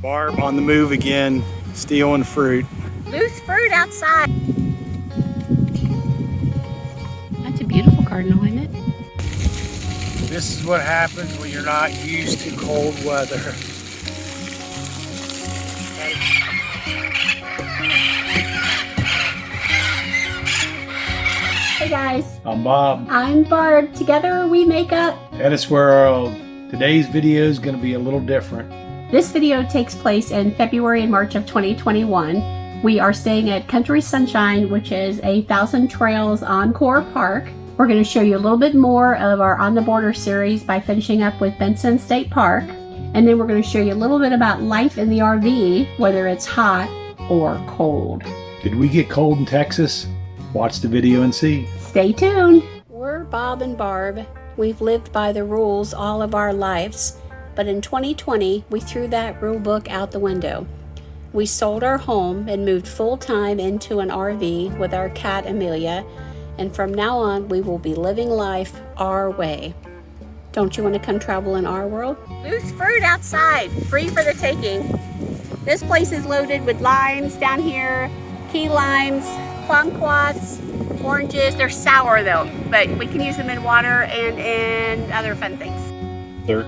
Barb on the move again, stealing fruit. Loose fruit outside. That's a beautiful cardinal, isn't it? This is what happens when you're not used to cold weather. Hey guys. I'm Bob. I'm Barb. Together we make up HetteshWorld. Today's video is going to be a little different. This video takes place in February and March of 2021. We are staying at Country Sunshine, which is a 1,000 Trails Encore Park. We're going to show you a little bit more of our On the Border series by finishing up with Benson State Park. And then we're going to show you a little bit about life in the RV, whether it's hot or cold. Did we get cold in Texas? Watch the video and see. Stay tuned. We're Bob and Barb. We've lived by the rules all of our lives. But in 2020, we threw that rule book out the window. We sold our home and moved full-time into an RV with our cat Amelia, and from now on, we will be living life our way. Don't you want to come travel in our world? Loose fruit outside, free for the taking. This place is loaded with limes down here, key limes, kumquats, oranges. They're sour though, but we can use them in water and in other fun things.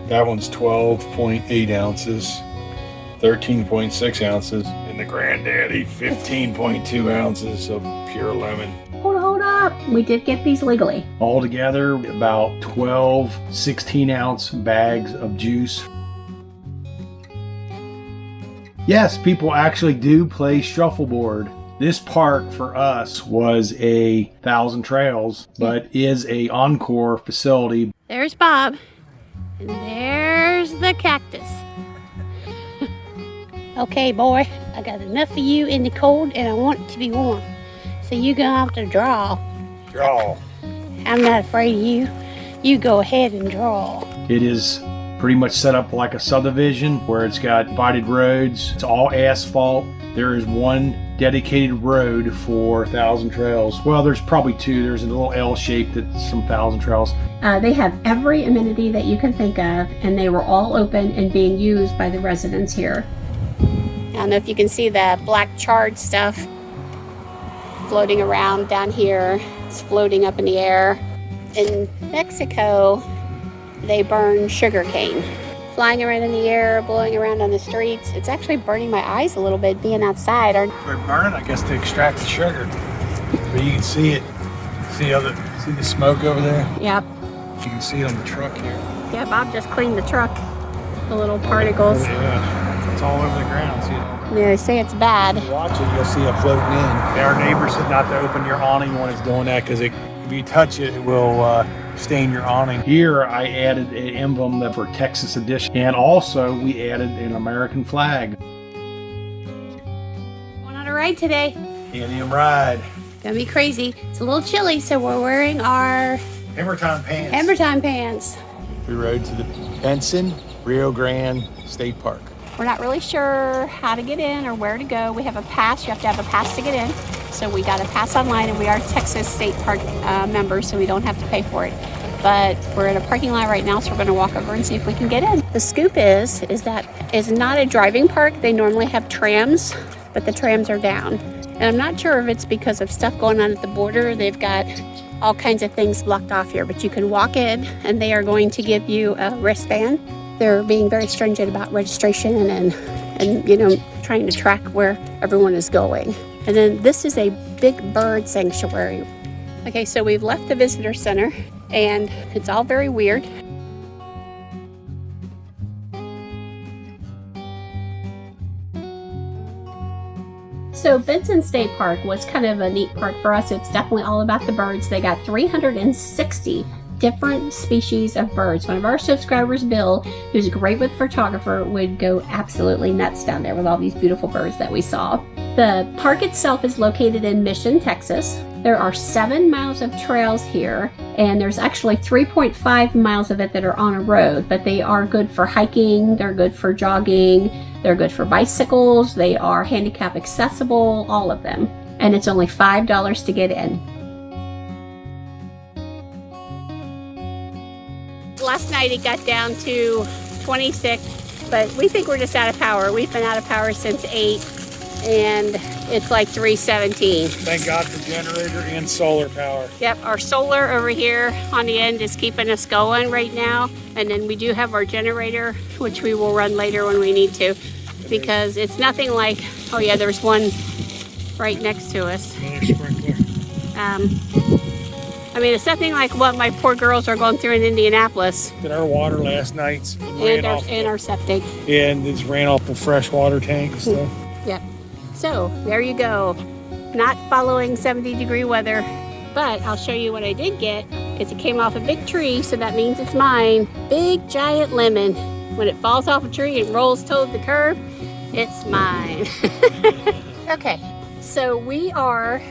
That one's 12.8 ounces, 13.6 ounces, and the Granddaddy 15.2 ounces of pure lemon. Hold up. We did get these legally. Altogether, about 12 16-ounce bags of juice. Yes, people actually do play shuffleboard. This park for us was a 1,000 Trails, but is a Encore facility. There's Bob. And there's the cactus. Okay, boy, I got enough of you in the cold and I want it to be warm. So you're gonna have to draw. Draw. I'm not afraid of you. You go ahead and draw. It is pretty much set up like a subdivision where it's got divided roads. It's all asphalt. There is one dedicated road for 1,000 Trails. Well, there's probably two. There's a little L shape that's some 1,000 Trails. They have every amenity that you can think of, and they were all open and being used by the residents here. I don't know if you can see the black charred stuff floating around down here. It's floating up in the air. In Mexico, they burn sugar cane. Flying around in the air, blowing around on the streets. It's actually burning my eyes a little bit being outside. They're burning, I guess, to extract the sugar. But you can see it. See the smoke over there? Yep. You can see it on the truck here. Yeah, Bob just cleaned the truck. The little particles. Yeah, it's all over the ground. See it? Yeah, they say it's bad. If you watch it, you'll see it floating in. Our neighbor said not to open your awning when it's doing that because if you touch it, it will stain your awning. Here I added an emblem that for Texas edition, and also we added an American flag. Going on a ride today. Indian ride. Gonna be crazy. It's a little chilly, so we're wearing our Hammertime pants. Hammertime pants. We rode to the Bentsen-Rio Grande State Park. We're not really sure how to get in or where to go. We have a pass. You have to have a pass to get in. So we got a pass online, and we are Texas State Park members, so we don't have to pay for it. But we're in a parking lot right now, so we're going to walk over and see if we can get in. The scoop is that it's not a driving park. They normally have trams, but the trams are down. And I'm not sure if it's because of stuff going on at the border. They've got all kinds of things blocked off here, but you can walk in, and they are going to give you a wristband. They're being very stringent about registration and you know, trying to track where everyone is going. And then this is a big bird sanctuary. Okay, so we've left the visitor center and it's all very weird. So Benson State Park was kind of a neat park for us. It's definitely all about the birds. They got 360 different species of birds. One of our subscribers, Bill, who's great with photographer, would go absolutely nuts down there with all these beautiful birds that we saw. The park itself is located in Mission, Texas. There are 7 miles of trails here, and there's actually 3.5 miles of it that are on a road, but they are good for hiking, they're good for jogging, they're good for bicycles, they are handicap accessible, all of them. And it's only $5 to get in. Last night it got down to 26. But we think we're just out of power. We've been out of power since 8, and it's like 3:17. Thank God for generator and solar power. Yep, our solar over here on the end is keeping us going right now. And then we do have our generator, which we will run later when we need to, because it's nothing like, oh yeah, there's one right next to us. Another sprinkler. I mean, it's nothing like what my poor girls are going through in Indianapolis. Did our water last night And our septic. And it's ran off the freshwater tank and stuff. Yep. So there you go. Not following 70-degree weather, but I'll show you what I did get, because it came off a big tree, so that means it's mine. Big giant lemon. When it falls off a tree and rolls toward the curb, it's mine. Okay, so we are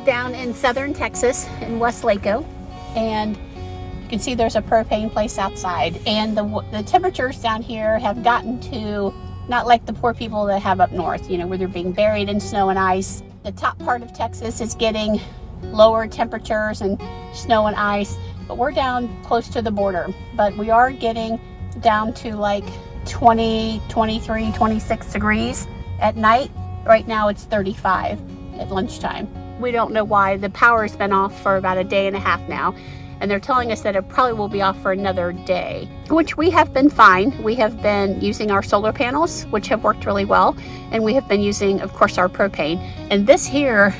down in southern Texas in Weslaco, and you can see there's a propane place outside, and the temperatures down here have gotten to not like the poor people that have up north, you know, where they're being buried in snow and ice. The top part of Texas is getting lower temperatures and snow and ice, but we're down close to the border. But we are getting down to like 20, 23, 26 degrees at night. Right now it's 35 at lunchtime. We don't know why. The power's been off for about a day and a half now, and they're telling us that it probably will be off for another day, which we have been fine. We have been using our solar panels, which have worked really well, and we have been using, of course, our propane. And this here,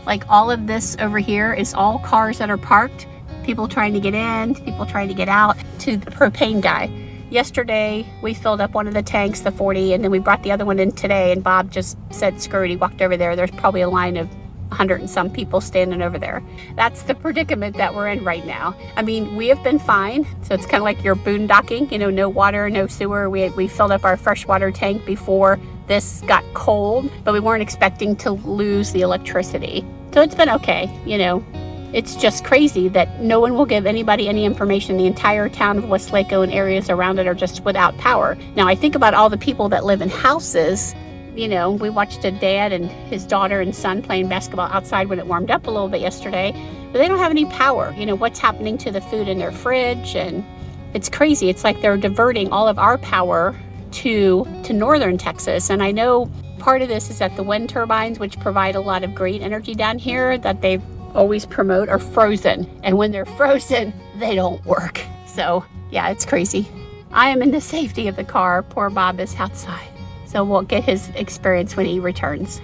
like all of this over here, is all cars that are parked, people trying to get in, people trying to get out, to the propane guy. Yesterday, we filled up one of the tanks, the 40, and then we brought the other one in today, and Bob just said, screw it, he walked over there. There's probably a line of 100 and some people standing over there. That's the predicament that we're in right now. I mean, we have been fine. So it's kind of like you're boondocking, you know, no water, no sewer. We filled up our freshwater tank before this got cold, but we weren't expecting to lose the electricity. So it's been okay, you know. It's just crazy that no one will give anybody any information. The entire town of Weslaco and areas around it are just without power. Now, I think about all the people that live in houses. You know, we watched a dad and his daughter and son playing basketball outside when it warmed up a little bit yesterday, but they don't have any power. You know, what's happening to the food in their fridge? And it's crazy. It's like they're diverting all of our power to northern Texas. And I know part of this is that the wind turbines, which provide a lot of great energy down here that they always promote, are frozen. And when they're frozen, they don't work. So yeah, it's crazy. I am in the safety of the car. Poor Bob is outside. So we'll get his experience when he returns.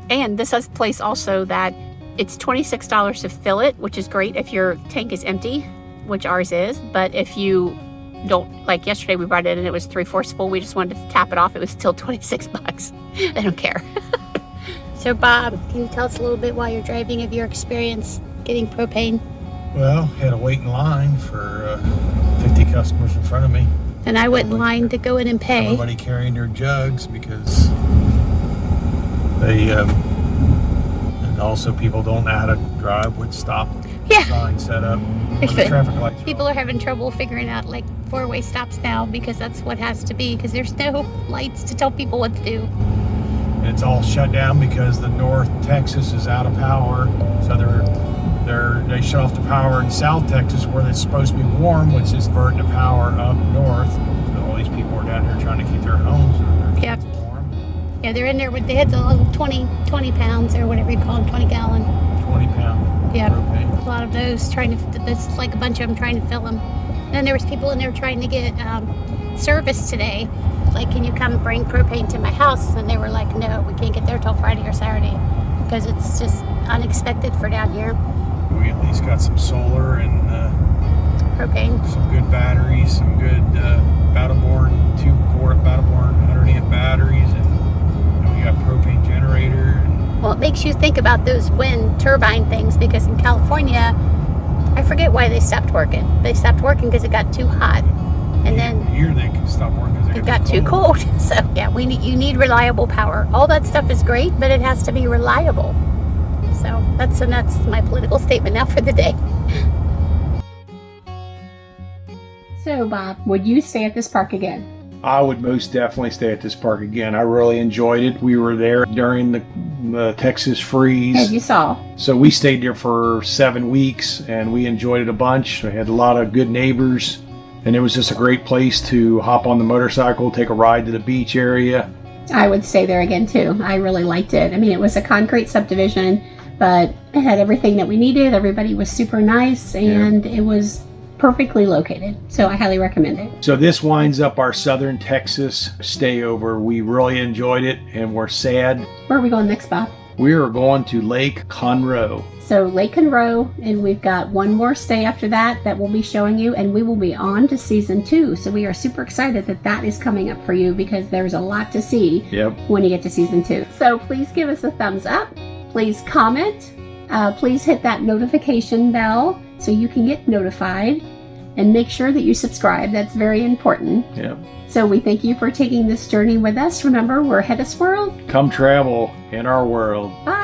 And this is a place also that it's $26 to fill it, which is great if your tank is empty, which ours is. But if you don't, like yesterday we brought it in and it was 3/4 full, we just wanted to tap it off, it was still 26 bucks. They don't care. So Bob, can you tell us a little bit while you're driving of your experience getting propane? Well, had to wait in line for 50 customers in front of me. And I went in line to go in and pay. Everybody carrying their jugs because they, and also people don't know how to drive with stop sign set up. The traffic lights. People are having trouble figuring out like 4-way stops now, because that's what has to be, because there's no lights to tell people what to do. And it's all shut down because the North Texas is out of power, so they shut off the power in South Texas where it's supposed to be warm, which is diverting the power up north. So all these people are down here trying to keep their homes and their kids warm. Yeah, they're in there with, they had the little 20 pounds or whatever you call them, 20 gallon. 20 pound. Yeah, propane. a lot of those trying to, there's like a bunch of them trying to fill them. And then there was people in there trying to get service today. Like, can you come bring propane to my house? And they were like, no, we can't get there till Friday or Saturday because it's just unexpected for down here. We at least got some solar and propane, some good batteries, some good Battleborn 100 amp batteries, and we got propane generator. Well, it makes you think about those wind turbine things, because in California, I forget why they stopped working. They stopped working because it got too hot, and then here they can stop working because it got too cold. So yeah, you need reliable power. All that stuff is great, but it has to be reliable. So that's my political statement now for the day. So Bob, would you stay at this park again? I would most definitely stay at this park again. I really enjoyed it. We were there during the Texas freeze. As you saw. So we stayed there for 7 weeks and we enjoyed it a bunch. We had a lot of good neighbors. And it was just a great place to hop on the motorcycle, take a ride to the beach area. I would stay there again too. I really liked it. I mean, it was a concrete subdivision, but it had everything that we needed. Everybody was super nice, and it was perfectly located. So I highly recommend it. So this winds up our Southern Texas stay over. We really enjoyed it, and we're sad. Where are we going next, Bob? We are going to Lake Conroe. So Lake Conroe, and we've got one more stay after that we'll be showing you, and we will be on to season 2. So we are super excited that is coming up for you, because there's a lot to see when you get to season 2. So please give us a thumbs up. Please comment. Please hit that notification bell so you can get notified, and make sure that you subscribe. That's very important. Yep. So we thank you for taking this journey with us. Remember, we're HetteshWorld. Come travel in our world. Bye.